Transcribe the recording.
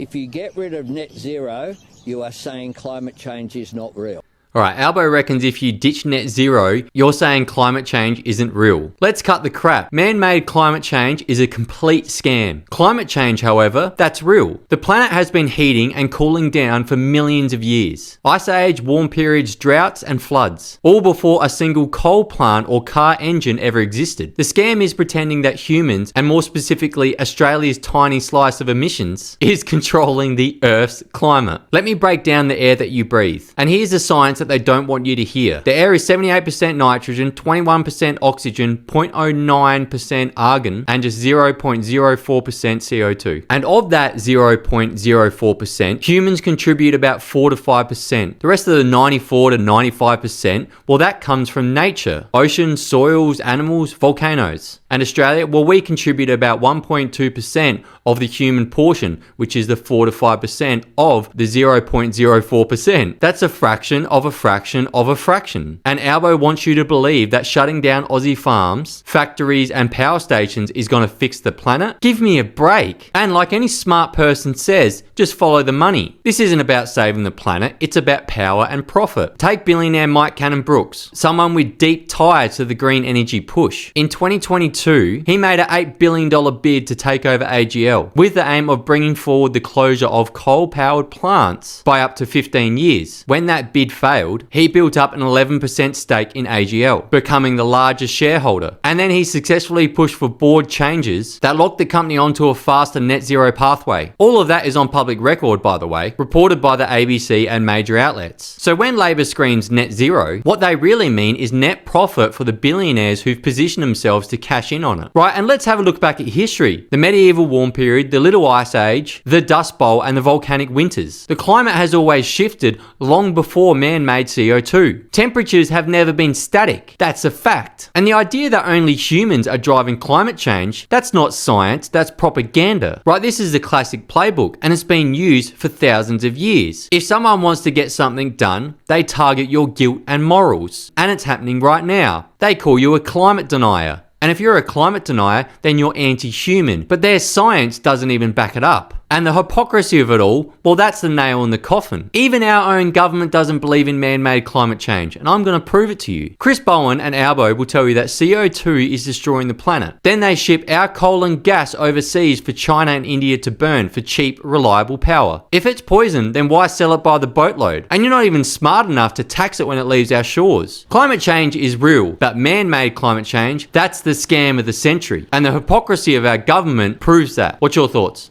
If you get rid of net zero, you are saying climate change is not real. Alright, Albo reckons if you ditch net zero, you're saying climate change isn't real. Let's cut the crap. Man-made climate change is a complete scam. Climate change, however, that's real. The planet has been heating and cooling down for millions of years. Ice age, warm periods, droughts, and floods. All before a single coal plant or car engine ever existed. The scam is pretending that humans, and more specifically Australia's tiny slice of emissions, is controlling the Earth's climate. Let me break down the air that you breathe. And here's the science that they don't want you to hear. The air is 78% nitrogen, 21% oxygen, 0.09% argon, and just 0.04% CO2. And of that 0.04%, humans contribute about 4 to 5%. The rest of the 94 to 95%, well, that comes from nature. Oceans, soils, animals, volcanoes. And Australia, well, we contribute about 1.2% of the human portion, which is the 4 to 5% of the 0.04%. That's a fraction of a fraction of a fraction. And Albo wants you to believe that shutting down Aussie farms, factories, and power stations is going to fix the planet? Give me a break. And like any smart person says, just follow the money. This isn't about saving the planet, it's about power and profit. Take billionaire Mike Cannon-Brookes, someone with deep ties to the green energy push. In 2022, he made an $8 billion bid to take over AGL, with the aim of bringing forward the closure of coal-powered plants by up to 15 years. When that bid failed, he built up an 11% stake in AGL, becoming the largest shareholder. And then he successfully pushed for board changes that locked the company onto a faster net zero pathway. All of that is on public record, by the way, reported by the ABC and major outlets. So when Labor screams net zero, what they really mean is net profit for the billionaires who've positioned themselves to cash in on it. Right, and let's have a look back at history. The medieval warm period, the Little Ice Age, the Dust Bowl, and the volcanic winters. The climate has always shifted long before man-made CO2. Temperatures have never been static. That's a fact. And the idea that only humans are driving climate change, that's not science, that's propaganda. Right, this is the classic playbook, and it's been used for thousands of years. If someone wants to get something done, they target your guilt and morals. And it's happening right now. They call you a climate denier. And if you're a climate denier, then you're anti-human. But their science doesn't even back it up. And the hypocrisy of it all, well, that's the nail in the coffin. Even our own government doesn't believe in man-made climate change, and I'm going to prove it to you. Chris Bowen and Albo will tell you that CO2 is destroying the planet. Then they ship our coal and gas overseas for China and India to burn for cheap, reliable power. If it's poison, then why sell it by the boatload? And you're not even smart enough to tax it when it leaves our shores. Climate change is real, but man-made climate change, that's the scam of the century. And the hypocrisy of our government proves that. What's your thoughts?